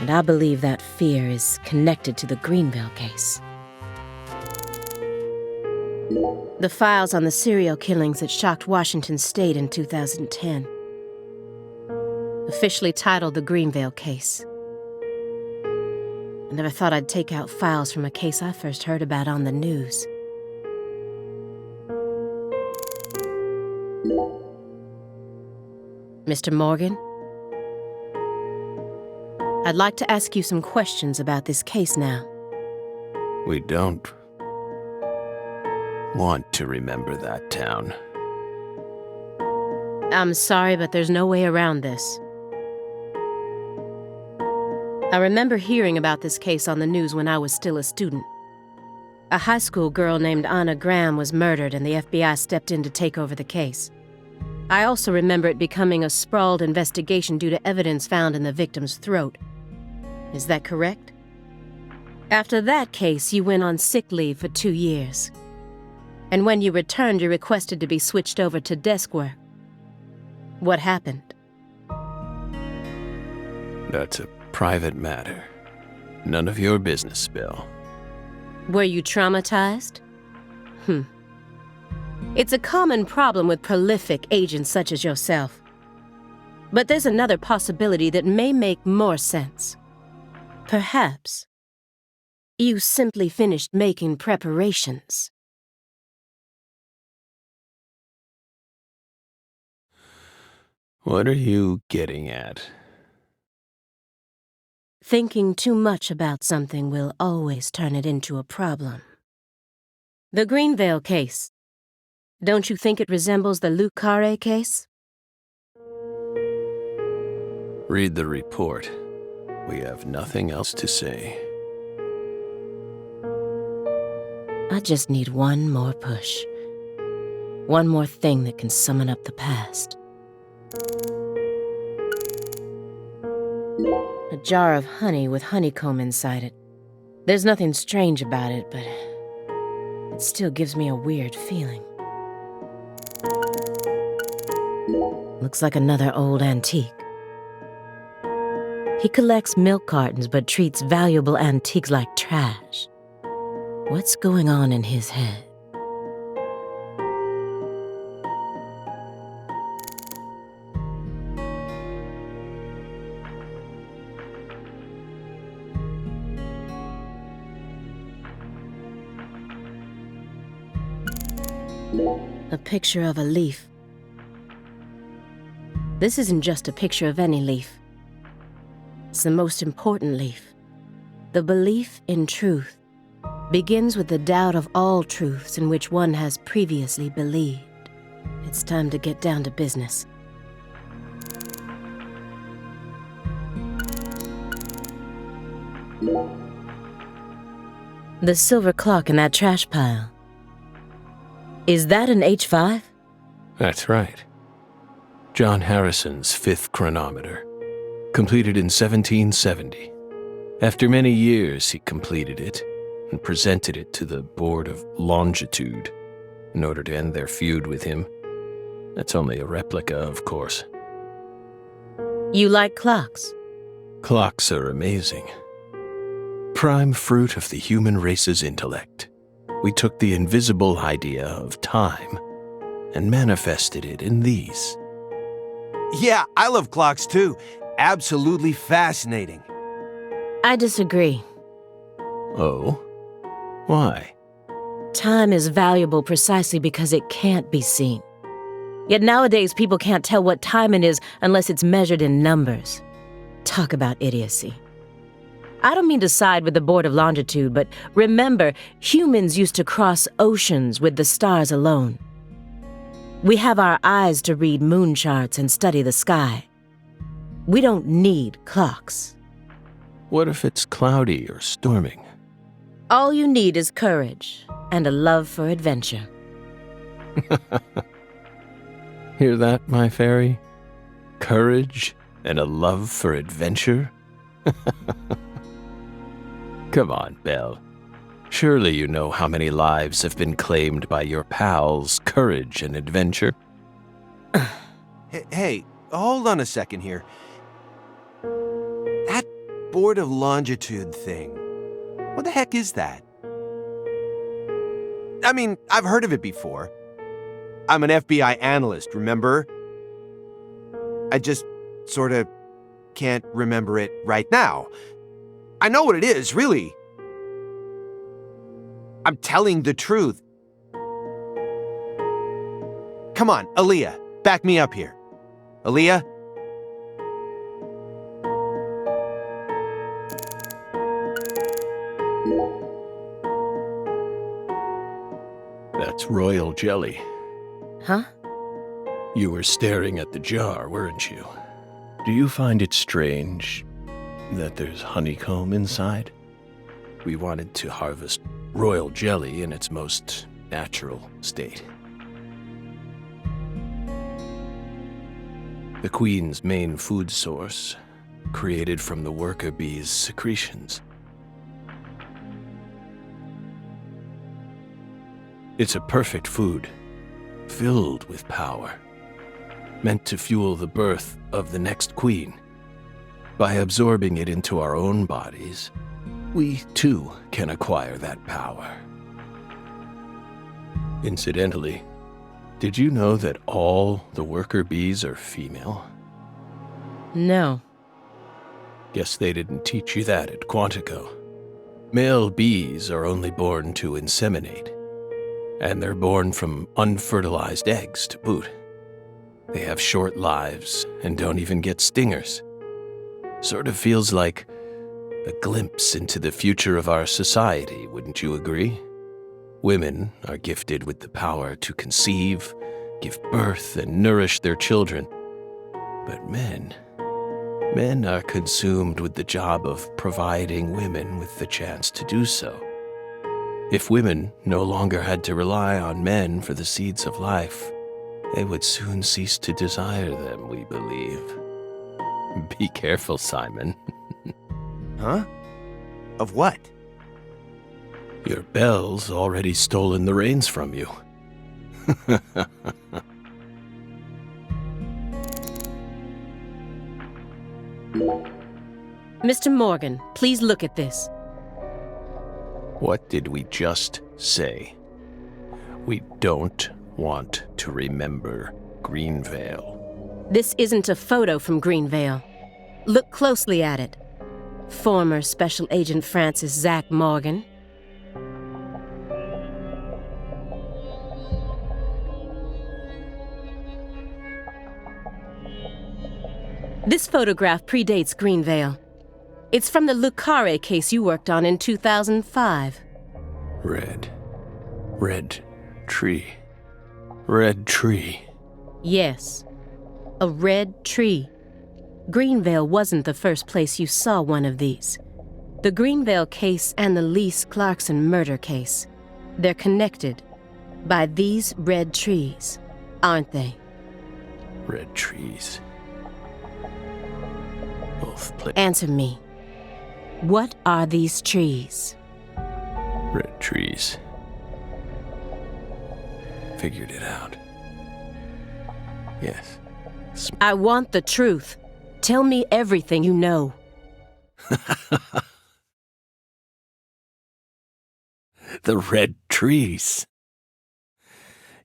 And I believe that fear is connected to the Greenville case. The files on the serial killings that shocked Washington State in 2010. Officially titled the Greenville case. I never thought I'd take out files from a case I first heard about on the news. Mr. Morgan? I'd like to ask you some questions about this case now. We don't want to remember that town. I'm sorry, but there's no way around this. I remember hearing about this case on the news when I was still a student. A high school girl named Anna Graham was murdered and the FBI stepped in to take over the case. I also remember it becoming a sprawled investigation due to evidence found in the victim's throat. Is that correct? After that case, you went on sick leave for 2 years. And when you returned, you requested to be switched over to desk work. What happened? That's a private matter. None of your business, Bill. Were you traumatized? It's a common problem with prolific agents such as yourself. But there's another possibility that may make more sense. Perhaps you simply finished making preparations. What are you getting at? Thinking too much about something will always turn it into a problem. The Greenville case. Don't you think it resembles the Luke Carre case? Read the report. We have nothing else to say. I just need one more push. One more thing that can summon up the past. A jar of honey with honeycomb inside it. There's nothing strange about it, but it still gives me a weird feeling. Looks like another old antique. He collects milk cartons but treats valuable antiques like trash. What's going on in his head? A picture of a leaf. This isn't just a picture of any leaf. It's the most important leaf. The belief in truth begins with the doubt of all truths in which one has previously believed. It's time to get down to business. The silver clock in that trash pile. Is that an H5? That's right. John Harrison's 5th chronometer, completed in 1770. After many years, he completed it and presented it to the Board of Longitude in order to end their feud with him. That's only a replica, of course. You like clocks? Clocks are amazing. Prime fruit of the human race's intellect. We took the invisible idea of time and manifested it in these. Yeah, I love clocks too. Absolutely fascinating. I disagree. Oh? Why? Time is valuable precisely because it can't be seen. Yet nowadays people can't tell what time it is unless it's measured in numbers. Talk about idiocy. I don't mean to side with the Board of Longitude, but remember, humans used to cross oceans with the stars alone. We have our eyes to read moon charts and study the sky. We don't need clocks. What if it's cloudy or storming? All you need is courage and a love for adventure. Hear that, my fairy? Courage and a love for adventure? Come on, Belle. Surely you know how many lives have been claimed by your pals' courage and adventure. Hey, hold on a second here. That board of longitude thing. What the heck is that? I mean, I've heard of it before. I'm an FBI analyst, remember? I just sort of can't remember it right now. I know what it is, really. I'm telling the truth. Come on, Aaliyah, back me up here. Aaliyah? That's royal jelly. Huh? You were staring at the jar, weren't you? Do you find it strange that there's honeycomb inside? We wanted to harvest royal jelly in its most natural state. The queen's main food source, created from the worker bee's secretions. It's a perfect food, filled with power, meant to fuel the birth of the next queen. By absorbing it into our own bodies, we too can acquire that power. Incidentally, did you know that all the worker bees are female? No. Guess they didn't teach you that at Quantico. Male bees are only born to inseminate, and they're born from unfertilized eggs to boot. They have short lives and don't even get stingers. Sort of feels like a glimpse into the future of our society, wouldn't you agree? Women are gifted with the power to conceive, give birth, and nourish their children. But men are consumed with the job of providing women with the chance to do so. If women no longer had to rely on men for the seeds of life, they would soon cease to desire them, we believe. Be careful, Simon. Huh? Of what? Your Belle's already stolen the reins from you. Mr. Morgan, please look at this. What did we just say? We don't want to remember Greenvale. This isn't a photo from Greenvale. Look closely at it. Former Special Agent Francis Zach Morgan. This photograph predates Greenvale. It's from the Le Carre case you worked on in 2005. Red tree. Red tree. Yes, a red tree. Greenvale wasn't the first place you saw one of these. The Greenvale case and the Lise Clarkson murder case. They're connected by these red trees, aren't they? Red trees. Both play. Answer me. What are these trees? Red trees. Figured it out. Yes. I want the truth. Tell me everything you know. The red trees.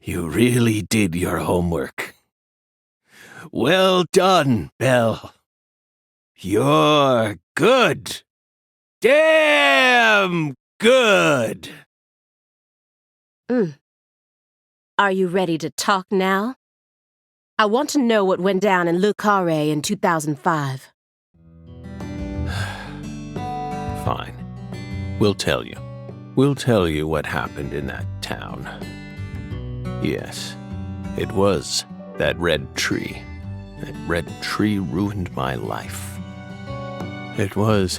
You really did your homework. Well done, Belle. You're good. Damn good. Are you ready to talk now? I want to know what went down in Le Carre in 2005. Fine. We'll tell you. We'll tell you what happened in that town. Yes, it was that red tree. That red tree ruined my life. It was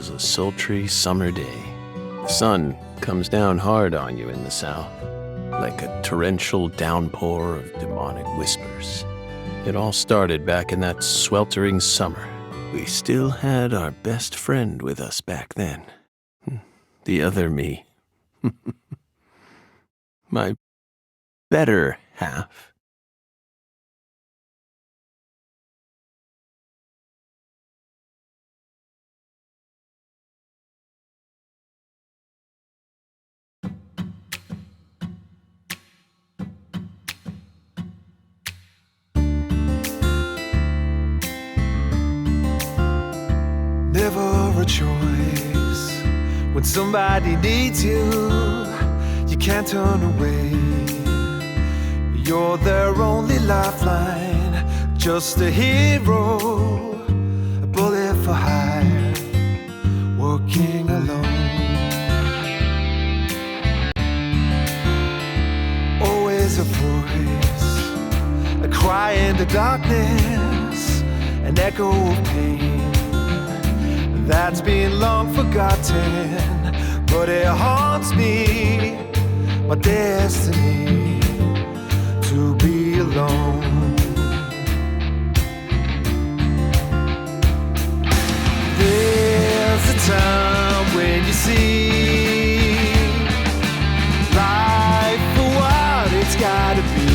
a sultry summer day. The sun comes down hard on you in the south, like a torrential downpour of demonic whispers. It all started back in that sweltering summer. We still had our best friend with us back then. The other me. My better half. somebody needs you, you can't turn away. You're their only lifeline, just a hero, a bullet for hire, working alone. Always a voice, a cry in the darkness, an echo of pain that's been long forgotten, but it haunts me, my destiny, to be alone. There's a time when you see life for what it's gotta be.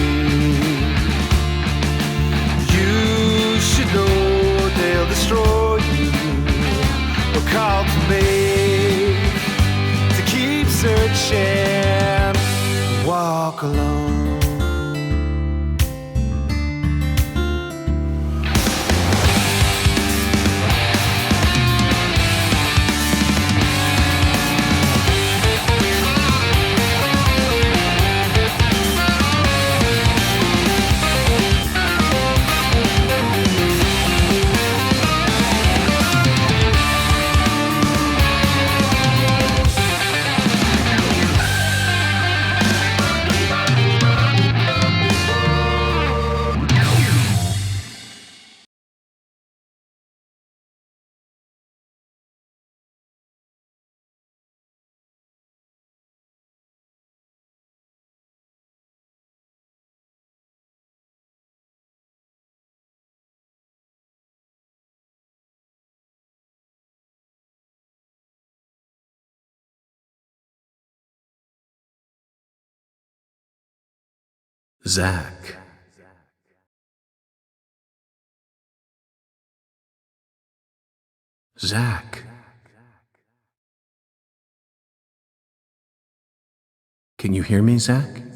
You should know they'll destroy you, but call to me to keep searching, walk alone. Zach. Zach. Can you hear me, Zach?